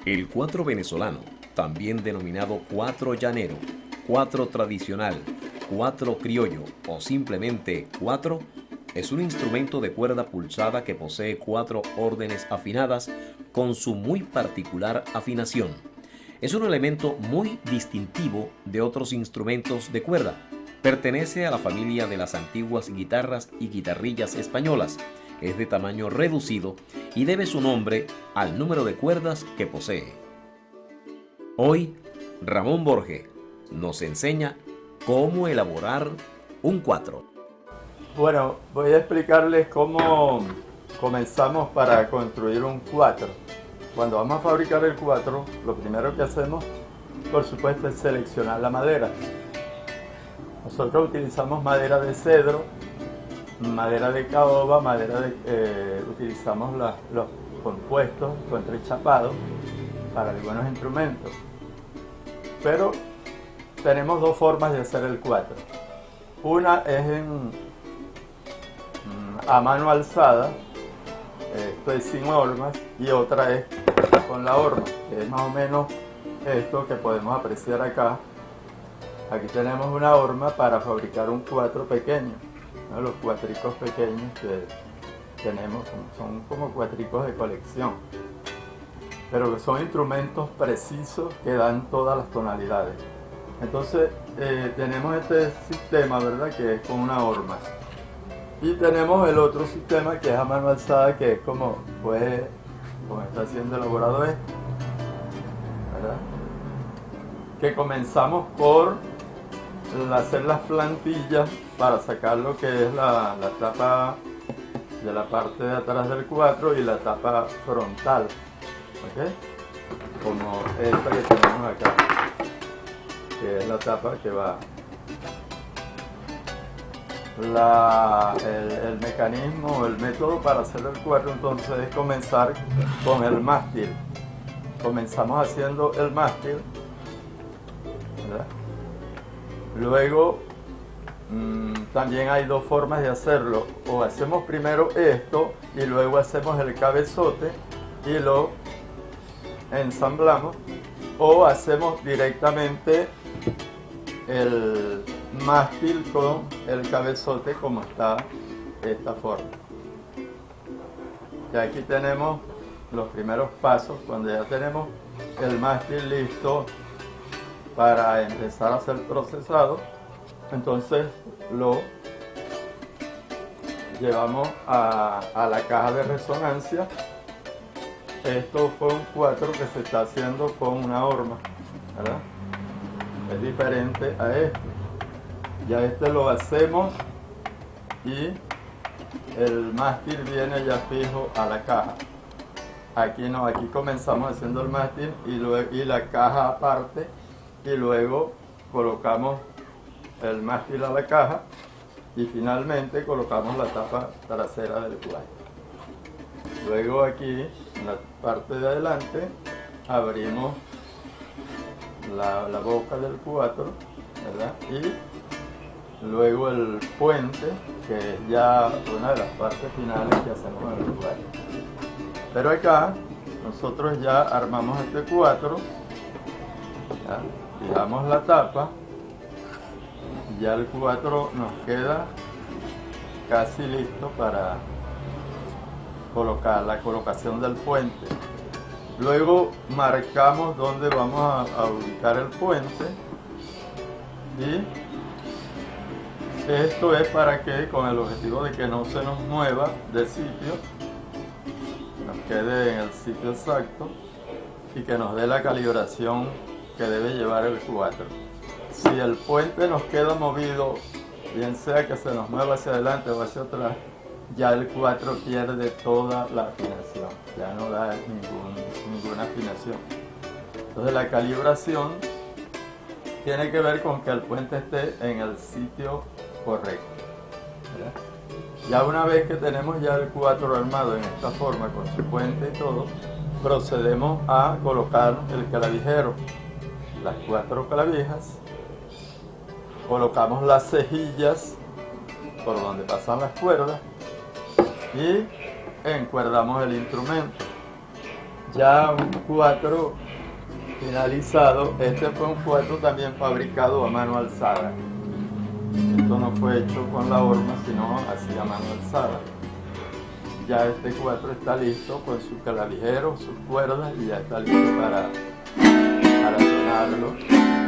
El cuatro venezolano, también denominado cuatro llanero, cuatro tradicional, cuatro criollo o simplemente cuatro, es un instrumento de cuerda pulsada que posee cuatro órdenes afinadas con su muy particular afinación. Es un elemento muy distintivo de otros instrumentos de cuerda. Pertenece a la familia de las antiguas guitarras y guitarrillas españolas. Es de tamaño reducido y debe su nombre al número de cuerdas que posee. Hoy, Ramón Borges nos enseña cómo elaborar un cuatro. Bueno, voy a explicarles cómo comenzamos para construir un cuatro. Cuando vamos a fabricar el cuatro, lo primero que hacemos, por supuesto, es seleccionar la madera. Nosotros utilizamos madera de cedro, madera de caoba, utilizamos los compuestos contrachapados para algunos instrumentos. Pero tenemos dos formas de hacer el cuatro. Una es a mano alzada, esto es sin hormas, y otra es con la horma, que es más o menos esto que podemos apreciar acá. Aquí tenemos una horma para fabricar un cuatro pequeño, ¿no? Los cuatricos pequeños que tenemos son como cuatricos de colección, pero que son instrumentos precisos que dan todas las tonalidades. Entonces tenemos este sistema, ¿verdad?, que es con una horma. Y tenemos el otro sistema que es a mano alzada, que es como está siendo elaborado esto, ¿verdad? Que comenzamos por hacer las plantillas para sacar lo que es la tapa de la parte de atrás del cuatro y la tapa frontal, ¿ok? Como esta que tenemos acá, que es la tapa que va. El mecanismo, el método para hacer el cuatro entonces es comenzar con el mástil. Comenzamos haciendo el mástil, ¿verdad? Luego también hay dos formas de hacerlo: o hacemos primero esto y luego hacemos el cabezote y lo ensamblamos, o hacemos directamente el mástil con el cabezote, como está de esta forma. Y aquí tenemos los primeros pasos. Cuando ya tenemos el mástil listo para empezar a ser procesado, entonces lo llevamos a la caja de resonancia. Esto fue un cuatro que se está haciendo con una horma, ¿verdad? Es diferente a este. Ya este lo hacemos y el mástil viene ya fijo a la caja. Aquí no, aquí comenzamos haciendo el mástil y la caja aparte, y luego colocamos el mástil a la caja y finalmente colocamos la tapa trasera del cuatro. Luego aquí, en la parte de adelante, abrimos la boca del cuatro, ¿verdad? Y luego el puente, que es ya una de las partes finales que hacemos en el cuatro. Pero acá nosotros ya armamos este cuatro, fijamos la tapa, ya el cuatro nos queda casi listo para colocar la colocación del puente. Luego marcamos dónde vamos a ubicar el puente, y esto es para que, con el objetivo de que no se nos mueva de sitio, nos quede en el sitio exacto y que nos dé la calibración que debe llevar el cuatro. Si el puente nos queda movido, bien sea que se nos mueva hacia adelante o hacia atrás, ya el cuatro pierde toda la afinación, ya no da ninguna afinación. Entonces la calibración tiene que ver con que el puente esté en el sitio correcto, ¿verdad? Ya una vez que tenemos ya el cuatro armado en esta forma, con su puente y todo, procedemos a colocar el clavijero, las cuatro clavijas, colocamos las cejillas por donde pasan las cuerdas y encuerdamos el instrumento. Ya un 4 finalizado. Este fue un 4 también fabricado a mano alzada. Esto no fue hecho con la horma, sino así a mano alzada. Ya este 4 está listo con su clavijero, sus cuerdas, y ya está listo para sonarlo.